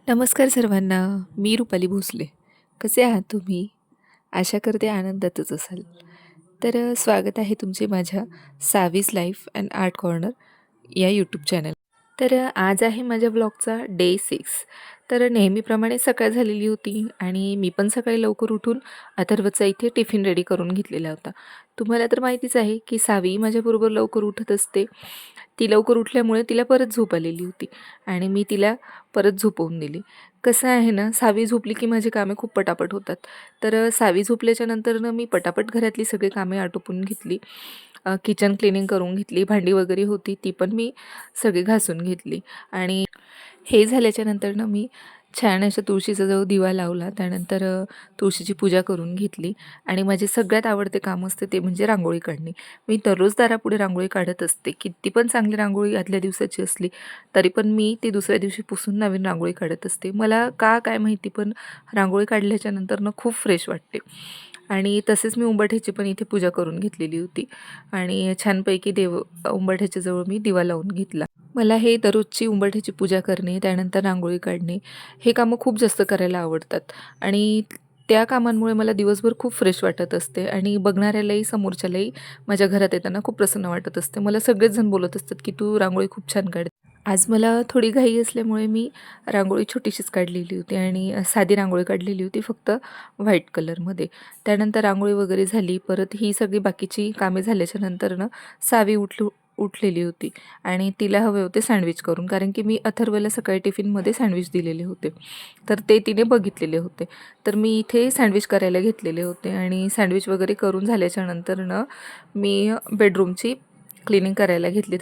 नमस्कार सर्वांना. मी रुपाली भोसले. कसे आहात तुम्ही? आशा करते आनंदातच असाल. स्वागत आहे तुमचे माझ्या सावीज लाईफ अँड आर्ट कॉर्नर या यूट्यूब चॅनल. आज आहे माझ्या ब्लॉगचा डे 6. नेहमीप्रमाणे सकाळ झालेली होती आणि मी पण सकाळी लवकर उठून अथर्वचा इथे टिफिन रेडी करून घेतलेला होता. तुम्हाला तर माहितीच आहे की सावी माझ्याबरोबर लवकर उठत असते. ती लवकर उठल्यामुळे तिला परत झोप आलेली होती आणि मी तिला परत झोपवून दिली. कसं आहे ना, सावी झोपली की माझी कामे खूप पटापट होतात. सावी झोपल्याच्या नंतर मी पटापट घरातली सगळी कामे आटोपून घेतली. किचन क्लिनिंग करून घेतली, भांडी वगैरे होती ती पण मी सगळी घासून घेतली आणि हे झाल्याच्या नंतर मी छान अशा तुळशीचा जवळ दिवा लावला. त्यानंतर तुळशीची पूजा करून घेतली आणि माझे सगळ्यात आवडते काम असते ते म्हणजे रांगोळी काढणे. मी दररोज दारापुढे रांगोळी काढत असते. किती पण चांगली रांगोळी आदल्या दिवसाची असली तरी पण मी ती दुसऱ्या दिवशी पुसून नवीन रांगोळी काढत असते. मला काय माहिती पण रांगोळी काढल्याच्या नंतर खूप फ्रेश वाटते. आणि तसेच मी उंबरठ्याची पण इथे पूजा करून घेतलेली होती आणि छानपैकी उंबरठ्याच्या जवळ मी दिवा लावून घेतला. मला हे दररोजची उंबरठ्याची पूजा करणे, त्यानंतर रांगोळी काढणे हे कामं खूप जास्त करायला आवडतात आणि त्या कामांमुळे मला दिवसभर खूप फ्रेश वाटत असते आणि बघणाऱ्यालाही समोरच्यालाही माझ्या घरात येताना खूप प्रसन्न वाटत असते. मला सगळेच जण बोलत असतात की तू रांगोळी खूप छान काढते. आज मला थोडी घाई असल्यामुळे मी रांगोळी छोटीशीच काढलेली होती आणि साधी रांगोळी काढलेली होती फक्त व्हाईट कलरमध्ये. त्यानंतर रांगोळी वगैरे झाली. परत ही सगळी बाकीची कामे झाल्याच्या नंतर सावी उठलेली होती आणि तिला हवे होते सँडविच करून, कारण की मी अथर्वला सकाळी टिफिनमध्ये सँडविच दिलेले होते. तर ते तिने बघितलेले होते. तर मी इथे सँडविच करायला घेतलेले होते आणि सँडविच वगैरे करून झाल्याच्या नंतर मी बेडरूमची क्लिनिंग करायला घेतली.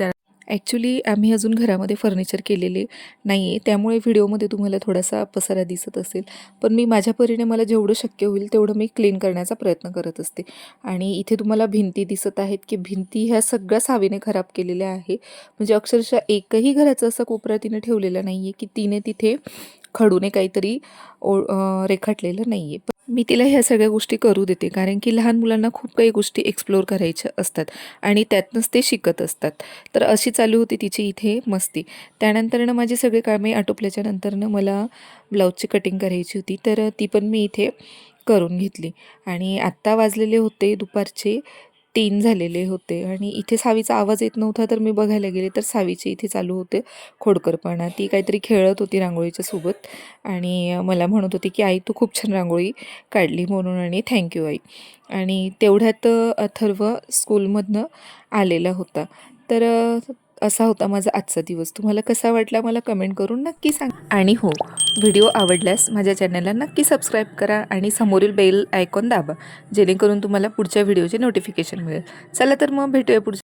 ॲक्च्युली आम्ही अजून घरामध्ये फर्निचर केलेले नाही आहे, त्यामुळे व्हिडिओमध्ये तुम्हाला थोडासा पसारा दिसत असेल. पण मी माझ्या परीने मला जेवढं शक्य होईल तेवढं मी क्लीन करण्याचा प्रयत्न करत असते. आणि इथे तुम्हाला भिंती दिसत आहेत की भिंती ह्या सगळ्या सावीने खराब केलेल्या आहे. म्हणजे अक्षरशः एकही घराचा असा कोपरा तिने ठेवलेला नाही आहे की तिने तिथे खडूने काहीतरी रेखाटलेलं नाही आहे. मी तिला ह्या सगळ्या गोष्टी करू देते, कारण की लहान मुलांना खूप काही गोष्टी एक्सप्लोअर करायच्या असतात आणि त्यातनंच ते शिकत असतात. तर अशी चालू होती तिची इथे मस्ती. त्यानंतर माझी सगळे कामे आटोपल्याच्या नंतर मला ब्लाऊजची कटिंग करायची होती, तर ती पण मी इथे करून घेतली. आणि आत्ता वाजलेले होते दुपारचे 3 झालेले होते आणि इथे सावीचा आवाज येत नव्हता. तर मी बघायला गेले तर सावीचे इथे चालू होते खोडकरपणा. ती काहीतरी खेळत होती रांगोळीच्या सोबत आणि मला म्हणत होती की आई तू खूप छान रांगोळी काढली म्हणून आणि थँक्यू आई. आणि तेवढ्यात अथर्व स्कूलमधनं आलेला होता. तर असा होता माझा आजचा दिवस. तुम्हाला कसा वाटला मला कमेंट करून नक्की सांगा. आणि हो, व्हिडिओ आवडल्यास माझ्या चॅनलला नक्की सबस्क्राईब करा आणि समोरील बेल आयकॉन दाबा, जेणेकरून तुम्हाला पुढच्या व्हिडिओचे नोटिफिकेशन मिळेल. चला तर मग भेटूया पुढच्या